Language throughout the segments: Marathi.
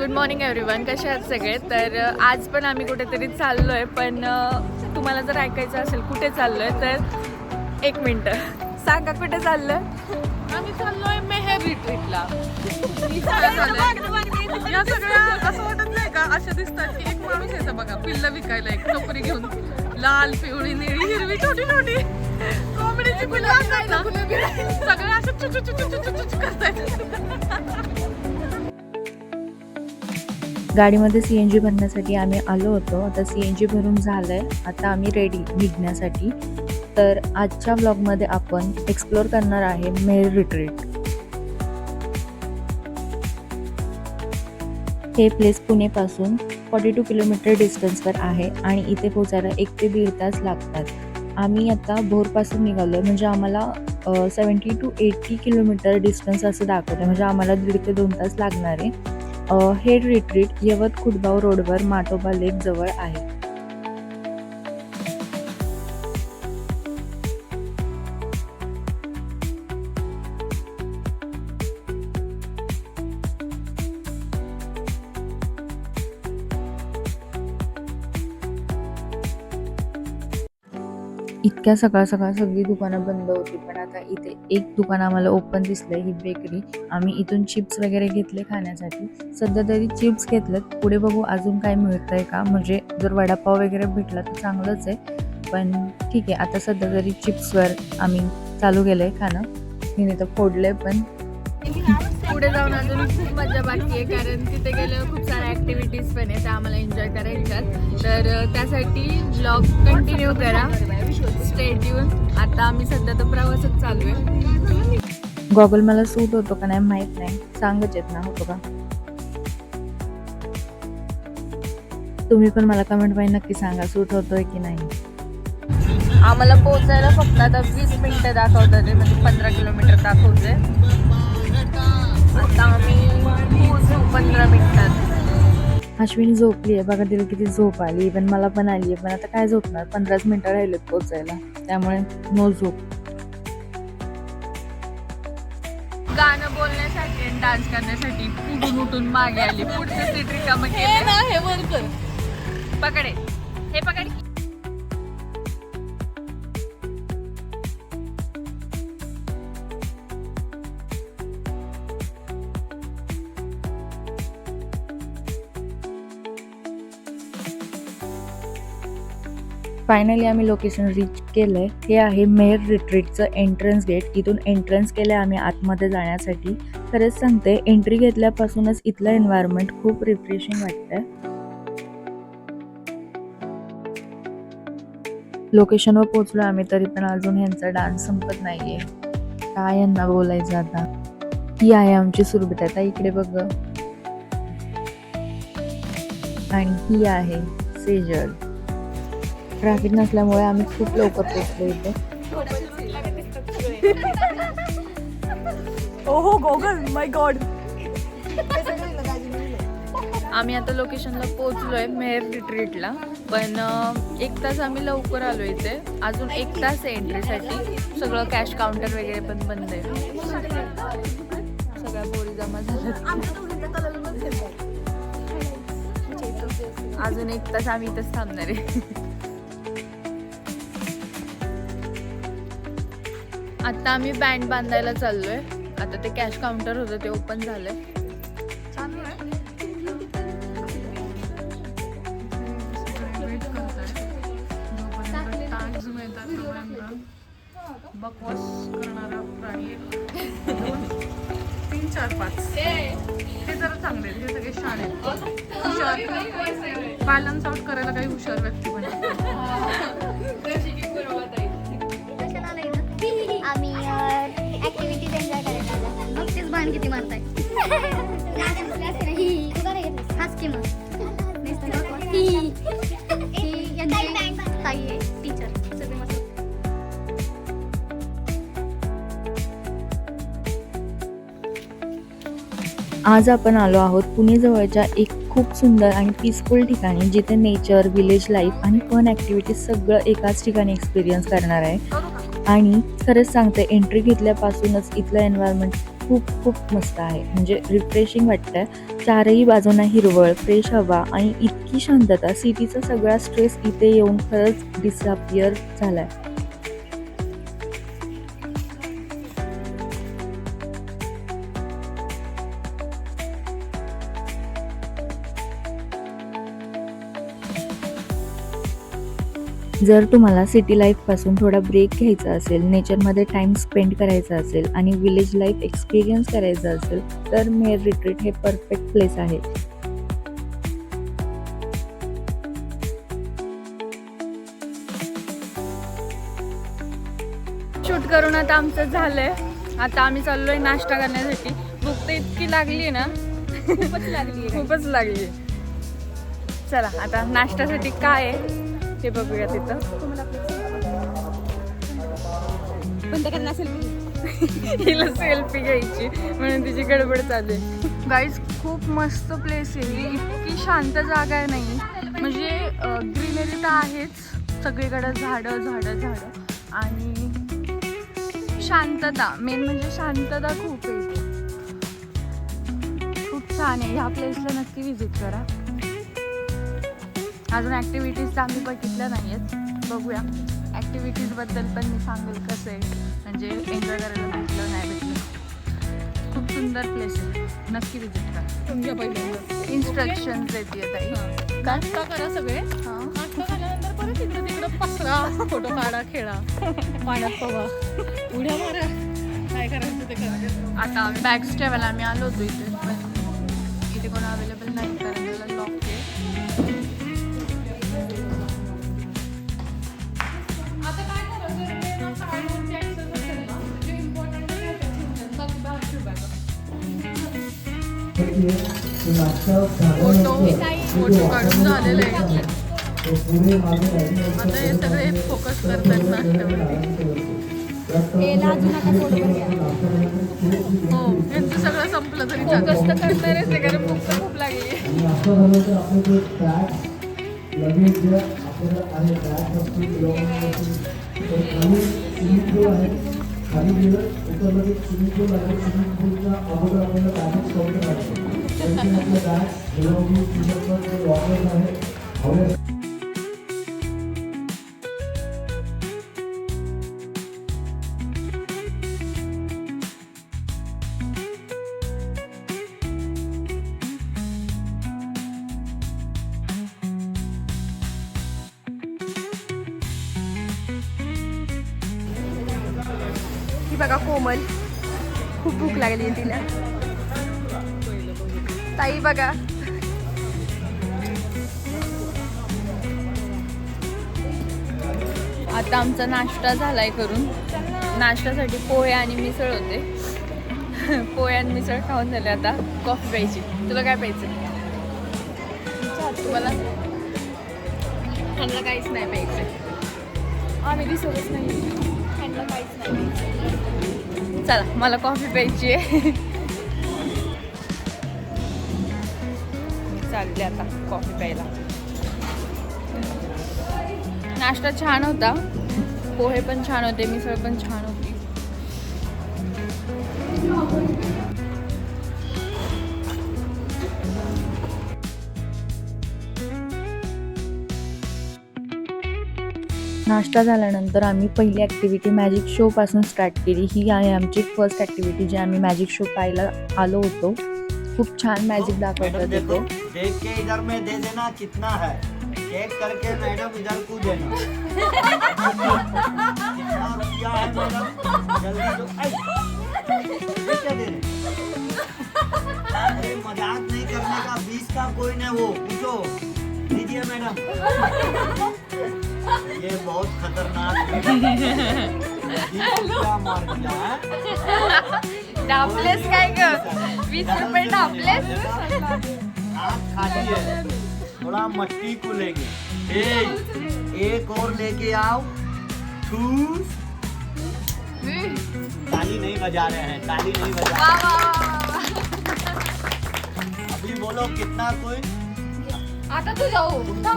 Good morning everyone. कसे आहात सगळे? तर आज पण आम्ही कुठेतरी चाललो आहे, पण तुम्हाला जर ऐकायचं असेल कुठे चाललो आहे तर एक मिनटं सांगा कुठे चाललो आहे. आम्ही चाललोय मेहर रिट्रीटला. या सगळ्या असं वाटत नाही का, अशा दिसतात की एक माणूस यायचा बघा पिल्ल विकायला एक टोकरी घेऊन, लाल पिवळी निळी हिरवी छोटी छोटी कॉमेडीची पिल्लं असतात ना, सगळे असं चुचू करतायत. गाडीमध्ये CNG भरण्यासाठी आम्ही आलो होतो. आता CNG भरून झालंय. आता आम्ही रेडी निघण्यासाठी. तर आजच्या ब्लॉगमध्ये आपण एक्सप्लोर करणार आहे मेहर रिट्रीट. हे प्लेस पुणेपासून 42 किलोमीटर डिस्टन्सवर आहे आणि इथे पोहोचायला 1 ते 1.5 तास लागतात. आम्ही आता भोरपासून निघालो आहे, म्हणजे आम्हाला 70 to 80 किलोमीटर डिस्टन्स असं दाखवतं, म्हणजे आम्हाला 1.5 ते 2 तास लागणार आहे. हे रिट्रीट यवत खुटगाव रोडवर माटोबा लेक जवळ आहे. इतक्या सकाळ सकाळ सगळी दुकानं बंद होती, पण आता इथे एक दुकान आम्हाला ओपन दिसलंय, ही बेकरी. आम्ही इथून चिप्स वगैरे घेतले खाण्यासाठी. सध्या तरी चिप्स घेतलेत, पुढे बघू अजून काय मिळतंय का. म्हणजे जर वडापाव वगैरे भेटला तर चांगलंच आहे, पण ठीक आहे. आता सध्या तरी चिप्सवर आम्ही चालू केलंय खाणं. हिने तर फोडलंय, पण पुढे जाऊन अजून खूप मजा बाकी आहे, कारण तिथे गेल्यावर खूप साऱ्या ॲक्टिव्हिटीज पण आहेत, त्या आम्हाला एन्जॉय करायच्यात. तर त्यासाठी ब्लॉग कंटिन्यू करा, स्टे ट्यून. आता आम्ही सध्या तर प्रवासच चालू आहे. गॉगल मला सूट होतो का नाही माहित नाही, सांगच येत ना होतो का. तुम्ही पण मला कमेंटमध्ये नक्की सांगा सूट होतोय की नाही. आम्हाला पोहोचायला फक्त आता 20 मिनिटं दाखवतात, म्हणजे 15 किलोमीटर दाखवते. आता आम्ही पोहोचू 15 मिनिटात. अश्विनी झोपली आहे बघा, तिला किती झोप आली. इव्हन मला पण आली आहे, पण आता काय झोपणार, 15 मिनिटं राहिलेत पोचायला, त्यामुळे नो झोप. गाणं बोलण्यासाठी आणि डान्स करण्यासाठी पुढून उठून मागे आली. पुढचं सीट रिकामं केलं. हे वर कर, पकडे, हे पकड. फायनली आम्ही लोकेशन रीच केलंय. हे आहे मेहर रिट्रीटचं एंट्रन्स गेट. इथून एंट्रन्स केलंय आम्ही आतमध्ये जाण्यासाठी. खरंच सांगते, एंट्री घेतल्यापासूनच इथलं एन्व्हायरमेंट खूप रिफ्रेशिंग वाटतंय. लोकेशनवर पोहोचलो आम्ही, तरी पण अजून ह्यांचा डान्स संपत नाहीये. काय यांना बोलायचं आता. ही आहे आमची सुरभिता, इकडे बघ. आणि ही आहे सेजल. ट्रॅफिक नसल्यामुळे आम्ही खूप लवकर पोहोचलो इथे. ओहो गॉगल, माय गॉड. आम्ही आता लोकेशनला पोहोचलोय मेहर रिट्रीटला, पण 1 तास आम्ही लवकर आलो इथे. अजून 1 तास आहे एंट्रीसाठी. सगळं कॅश काउंटर वगैरे पण बंद आहे. सगळ्या बोरी जमा झाल्या. अजून 1 तास आम्ही इथंच थांबणार आहे. आता आम्ही बँड बांधायला चाललोय. आता ते कॅश काउंटर होतं ते ओपन झालंय. बकवास करणारा प्राणी 3, 4, 5 हे जरा चांगले आहेत. हे सगळे शाळे हुशार, बॅलन्स आउट करायला काही हुशार व्यक्ती पाहिजे. आम्ही ऍक्टिव्हिटीज एन्जॉय करायला आलो. मग तेच बाण किती मारताय. हाच की मग ताई आहे टीचर. आज आपण आलो आहोत पुणे जवळच्या एक खूप सुंदर आणि पीसफुल ठिकाणी, जिथे नेचर, विलेज लाईफ आणि फन ॲक्टिव्हिटीज सगळं एकाच ठिकाणी एक्सपिरियन्स करणार आहे. आणि खरंच सांगते, एंट्री घेतल्यापासूनच इथलं एन्व्हायरमेंट खूप खूप मस्त आहे. म्हणजे रिफ्रेशिंग वाटतंय. चारही बाजूंना हिरवळ, फ्रेश हवा आणि इतकी शांतता. सिटीचा सगळा स्ट्रेस इथे येऊन खरंच डिसअपिअर झालाय. जर तुम्हाला सिटी लाईफपासून थोडा ब्रेक घ्यायचा असेल, नेचरमध्ये टाईम स्पेंड करायचा असेल आणि विलेज लाईफ एक्सपिरियन्स करायचा असेल तर मेर रिट्रीट हे परफेक्ट प्लेस आहे. शूट करून आता आमचं झालंय. आता आम्ही चाललोय नाश्ता करण्यासाठी. भूक तर इतकी लागली ना, खूपच लागली. चला आता नाश्त्यासाठी काय आहे ते बघूया तिथं. हिला सेल्फी घ्यायची म्हणून तिची गडबड चालू आहे. गाईज खूप मस्त प्लेस आहे ही. इतकी शांत जागा आहे नाही म्हणजे ग्रीनरी तर आहेच सगळीकडे, झाडं झाडं झाडं आणि शांतता. मेन म्हणजे शांतता खूप आहे इथे. खूप छान आहे. ह्या प्लेसला नक्की व्हिजिट करा. अजून ॲक्टिव्हिटीज तर आम्ही बघितल्या नाही आहेत. बघूया ॲक्टिव्हिटीजबद्दल पण मी सांगेल कसं आहे, म्हणजे एन्जॉय करायला भेटलं नाही भेटलं. खूप सुंदर प्लेस आहे. नक्की व्हिजिट करा. तुमच्या पहिल्यांदा इन्स्ट्रक्शन्स देते ताई. नाश्ता करा सगळे. नाश्ता झाल्यानंतर परत इकडं तिकडं पसरा, फोटो काढा, खेळा, पाण्यात पवा, उड्या मारा, काय करायचं ते करा. आता आम्ही बॅग्स ठेवायला आम्ही आलो होतो इथे, पण इथे कोण अवेलेबल नाही कारण त्याला लॉक आहे. फोटो काढून झालेले आहे. आता हे सगळे फोकस करतात नाश्त्यावरती. हो, यांचं सगळं संपलं तरी फोकस तर करणारच आहे कारण भूक तर खूप लागली. खाली गेलं उतरलं की स्विमिंग पूल आहे. स्विमिंग पूलच्या अगोदर आपल्याला बॅगेज काउंटर लागतो. त्यांची आपल्या बॅग ग्लोव्ह टी-शर्ट वॉकर्स आहे हवे. ही बघा कोमल, खूप भूक लागली आहे तिला. ताई बघा आता आमचा नाश्ता झालाय करून. नाश्त्यासाठी पोहे आणि मिसळ होते. पोहे आणि मिसळ खाऊन झाले. आता कॉफी प्यायची. तुला काय प्यायचं? तुम्हाला ह्यांना काहीच नाही प्यायचं. आम्ही दिसतच नाही. ह्यांना काहीच नाही प्यायचं. चला मला कॉफी प्यायची आहे. चालले आता कॉफी प्यायला. नाश्ता छान होता. पोहे पण छान होते, मिसळ पण छान होती. नाश्ता झाल्यानंतर आम्ही पहिली ॲक्टिव्हिटी मॅजिक शो पासून स्टार्ट केली. ही आहे आमची फर्स्ट ॲक्टिव्हिटी जी आम्ही मॅजिक शो पाहायला आलो होतो. खूप छान मॅजिक दाखवतात देखो तिथे. देख के इधर में दे देना कितना है, चेक करके मैडम इधर को देना. कितना रुपया है मैडम, जल्दी दो. ये क्या दे रहे? अरे मजाक नहीं करने का, 20 का कोई नहीं, वो पूछो. दीजिए मैडम. ये बहुत खतरनाक है. 20 रुपया मार दिया है. डाबलेस काय ग? 20 रुपये डाबलेस. आँख खाली है, थोड़ा मट्टी को लेंगे. एक और लेके आओ. ठूस. ताली नहीं बजा रहे हैं, ताली नहीं बजा वा रहे वा वा वा. हैं. अभी बोलो कितना कोई, आता तू जाऊ.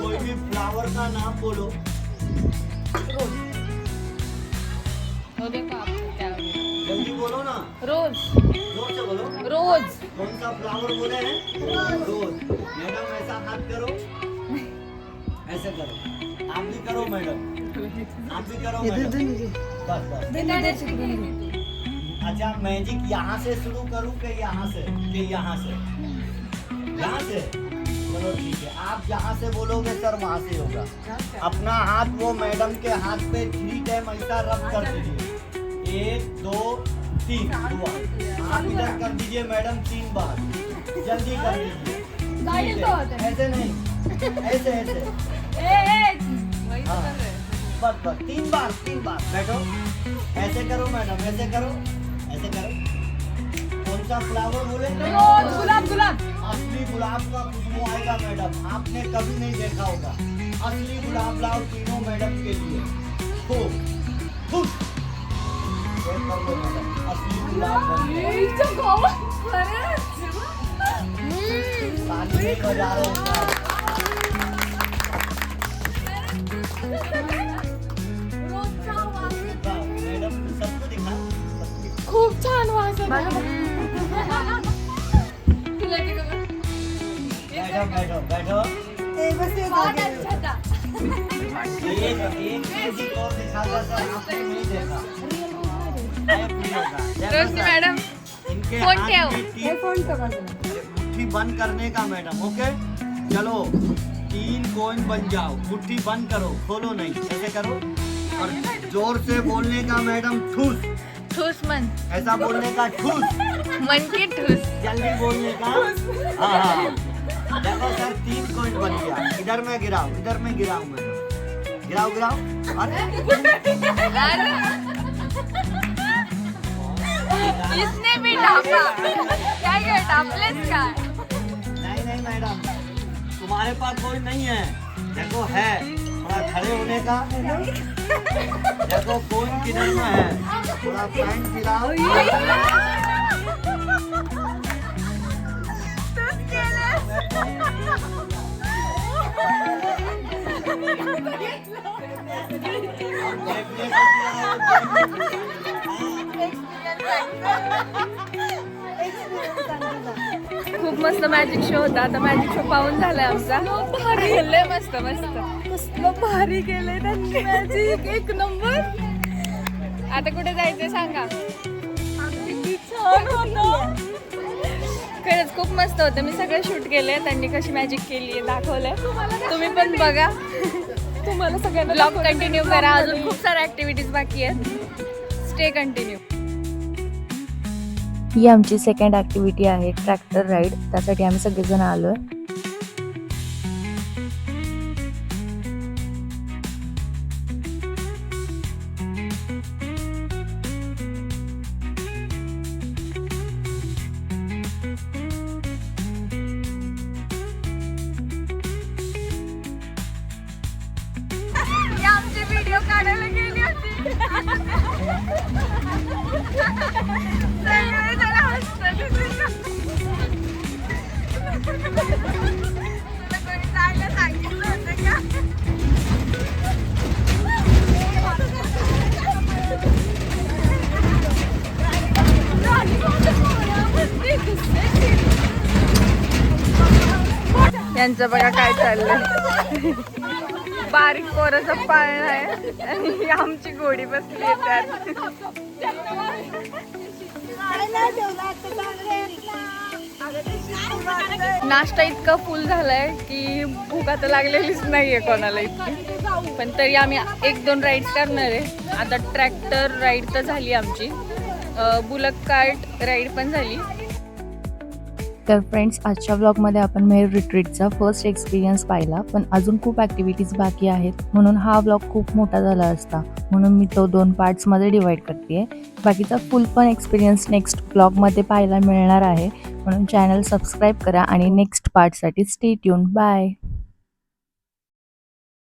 कोई भी फ्लावर का नाम बोलो. हो दे का आपको क्या? जल्दी बोलो. बोलो ना, रोज जोर से बोलो। रोज कौन सा फ्लावर बोले हैं? रोज। मैडम ऐसा हाथ करो, ऐसे करो। आप भी करो मैडम, आप भी करो मैडम। बस बस। अच्छा मैजिक यहाँ से शुरू करूँ कि यहाँ से? कि यहाँ से? यहाँ से? चलो ठीक है, आप जहाँ से बोलोगे सर वहाँ से होगा। अपना हाथ वो मैडम के हाथ पे 3 टाइम ऐसा रब कर दीजिए। 1 2 3 दुआ। आप इधर कर दीजिए मैडम 3 बार, जल्दी कर दीजिए। ठीक है, ऐसे नहीं, ऐसे ऐसे। हाँ, बस बस 3 बार, 3 बार। बैठो, ऐसे करो मैडम, ऐसे करो, ऐसे करो। कौन सा फ्लावर बोले? गुलाब गुलाब असली गुलाब का खुशबू आएगा मैडम, आपने कभी नहीं देखा होगा। असली गुलाब लाओ तीनों मैडम के लिए। खूब खुश कर लो मैडम, असली गुलाब बन गया। ताली नहीं बजा रहा हूँ। मैडम सबको दिखा, सबको दिखा। खूप छान वास बैठो बैठो बैठो। एक चीज और दिखाता था, आपने नहीं देखा। रोशनी मैडम इनके फोन हाथ ठेव. में मुट्ठी बंद करने का मैडम। ओके चलो 3 कॉइन बन जाओ। मुट्ठी बंद करो, खोलो नहीं, ऐसे करो। और जोर से बोलने का मैडम, ठूस। ठूस मन ऐसा बोलने का, ठूस। मन की ठूस. जल्दी बोलने का। हाँ हाँ देखो सर 3 कॉइन बन गया। इधर में गिराओ, इधर में गिराऊं मैं। गिराओ गिराओ। अरे इसने भी ढापा. क्या ये ढापलेस का? नहीं नहीं मैडम, तुम्हारे पास कोई नहीं है। देखो है, थोड़ा खड़े होने का। देखो कौन किधर में है, थोड़ा पैंट गिराओ। खूप मस्त मॅजिक शो होता. आता मॅजिक शो पाहून झालाय आमचा. भारी गेलंय, मस्त मस्त. कसलं भारी गेलंय त्यांनी मॅजिक, एक नंबर. आता कुठे जायचंय सांगा. खरंच खूप मस्त होतं. मी सगळं शूट केलंय. त्यांनी कशी मॅजिक केली आहे दाखवलंय. तुम्ही पण बघा. तुम्हाला सगळ्यांना ब्लॉग कंटिन्यू करा. अजून खूप साऱ्या ऍक्टिव्हिटीज बाकी आहेत. Stay continue. ही आमची सेकंड ॲक्टिव्हिटी आहे ट्रॅक्टर राईड. त्यासाठी आम्ही सगळेजण आलो आहे. आमचे व्हिडिओ काढायला गेली होती. तुला कोणी जायला सांगितलं होतं का? यांचं बघा काय चाललंय. बारीक पोराचा पाळणा आहे आणि आमची घोडी बसली आहे त्यात. नाश्ता इतका फुल झालाय की भूक आता लागलेलीच नाहीये कोणाला इतकी. पण तरी आम्ही 1-2 राईड्स करणार आहे. आता ट्रॅक्टर राईड तर झाली आमची, बुलक कार्ट राईड पण झाली. तर फ्रेंड्स, आजच्या व्लॉगमध्ये आपण मेहर रिट्रीटचा फर्स्ट एक्सपिरियन्स पाहिला. पण अजून खूप ॲक्टिव्हिटीज बाकी आहेत, म्हणून हा व्लॉग खूप मोठा झाला असता. म्हणून मी तो 2 पार्ट्समध्ये डिवाईड करते. बाकीचा फुल पण एक्सपिरियन्स नेक्स्ट व्लॉगमध्ये पाहायला मिळणार आहे. म्हणून चॅनल सबस्क्राईब करा आणि नेक्स्ट पार्टसाठी स्टे ट्यून. बाय.